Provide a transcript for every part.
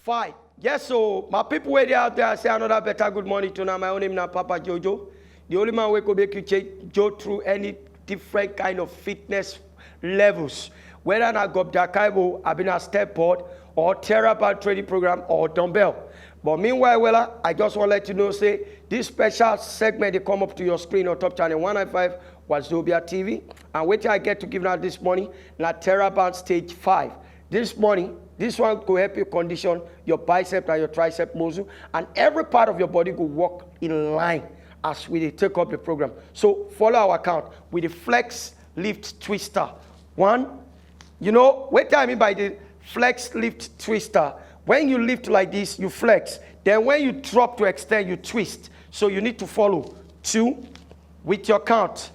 5. Yes, so my people where they out there, I say another better good morning to now. My own name now, Papa Jojo. The only man who could make you go through any different kind of fitness levels. Whether I go Dakaibo, I've been a step board, or therapy training program, or dumbbell. But meanwhile, I just want to let you know, say, this special segment, they come up to your screen on top channel 195, Wazobia TV. And wait till I get to give out this morning, na therapy stage 5. This morning, this one will help you condition your bicep and your tricep muscle, and every part of your body will work in line as we take up the program. So follow our account with the flex lift twister. One, you know, what I mean by the flex lift twister, when you lift like this, you flex. Then when you drop to extend, you twist. So you need to follow. 2, with your count.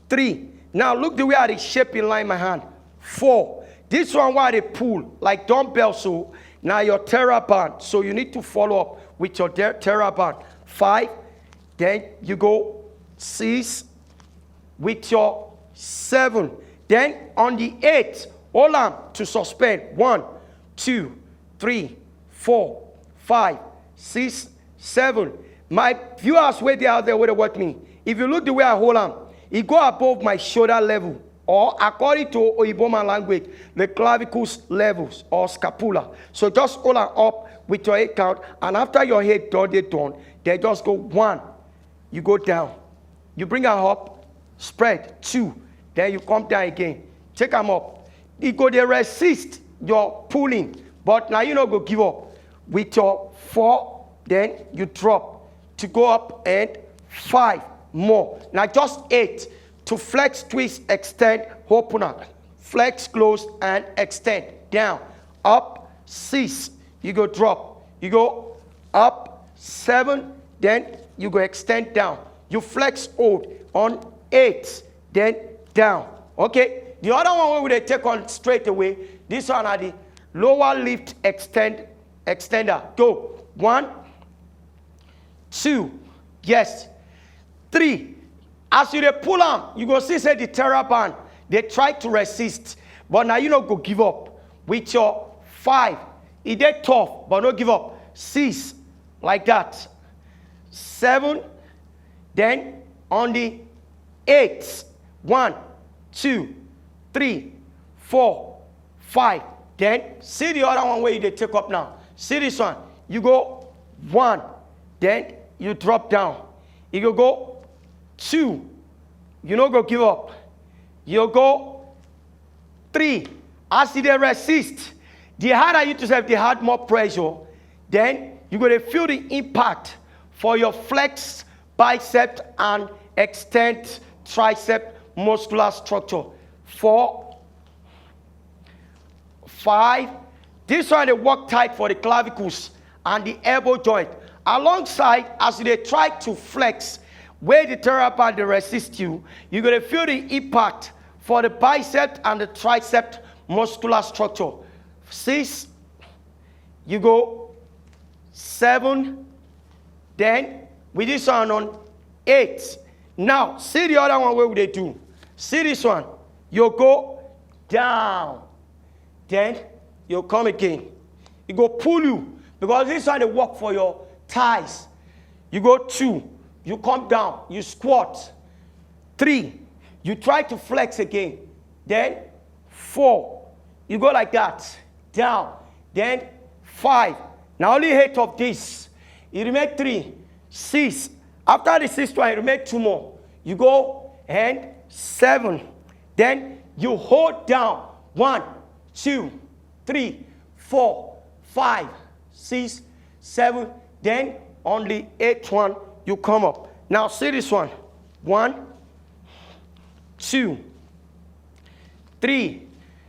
3, now look the way I shape in line my hand. 4, this one where they pull, like dumbbell, so now your TheraBand. So you need to follow up with your TheraBand. 5, then you go 6 with your 7. Then on the 8, hold on to suspend. 1, 2, 3, 4, 5, 6, 7. My viewers wait there out there with what me. If you look the way I hold on, it go above my shoulder level, or according to Oiboma language, the clavicles levels or scapula. So just hold on up with your head count, and after your head done, they just go 1. You go down. You bring her up, spread. 2. Then you come down again. Take them up. It go they resist your pulling, but now you don't go give up. With your 4, then you drop to go up, and 5 more. Now just 8 to flex, twist, extend, open up, flex, close, and extend. Down, up, 6. You go drop. You go up, 7. Then you go extend down. You flex, hold on 8. Then down. Okay. The other one we will take on straight away. This one are the lower lift extender. Go. 1, 2. Yes. 3. As you pull on, you go see say the TheraBand, they try to resist, but now you don't go give up. With your 5, it get tough, but don't give up. 6, like that. 7, then on the 8, 1, 2, 3, 4, 5. Then see the other one where you take up now. See this one. You go 1, then you drop down. You go 2, you don't go give up. You go 3. As they resist, the harder you to have, the hard more pressure. Then you're going to feel the impact for your flex bicep and extend tricep muscular structure. 4, 5. This one they work tight for the clavicles and the elbow joint. Alongside, as they try to flex, where the TheraBand they resist you, you're going to feel the impact for the bicep and the tricep muscular structure. 6, you go 7, then with this one on 8. Now, see the other one, what they do? See this one. You go down. Then you come again. You go pull you, because this one they work for your thighs. You go 2. You come down, you squat. 3, you try to flex again. Then 4, you go like that, down. Then 5, now only 8 of this. You remain 3, 6. After the 6th one, you remain 2 more. You go and 7. Then you hold down. 1, 2, 3, 4, 5, 6, 7. Then on the 8th one, you come up. Now see this one. 1, 2, 3.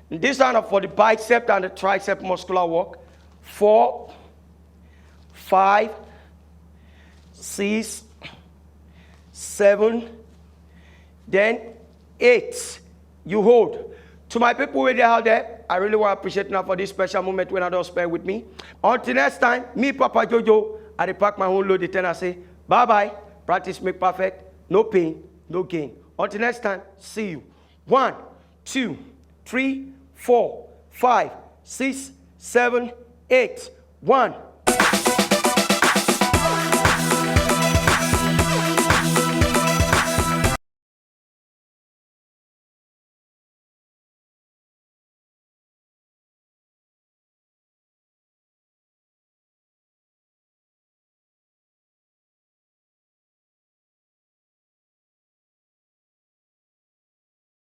This one for the bicep and the tricep muscular work. 4, 5, 6, 7. Then 8. You hold. To my people where they out there, I really want to appreciate now for this special moment when I don't spend with me. Until next time, me, Papa Jojo, I pack my own load, and I say, bye-bye. Practice make perfect. No pain, no gain. Until next time, see you. 1, 2, 3, 4, 5, 6, 7, 8. 1.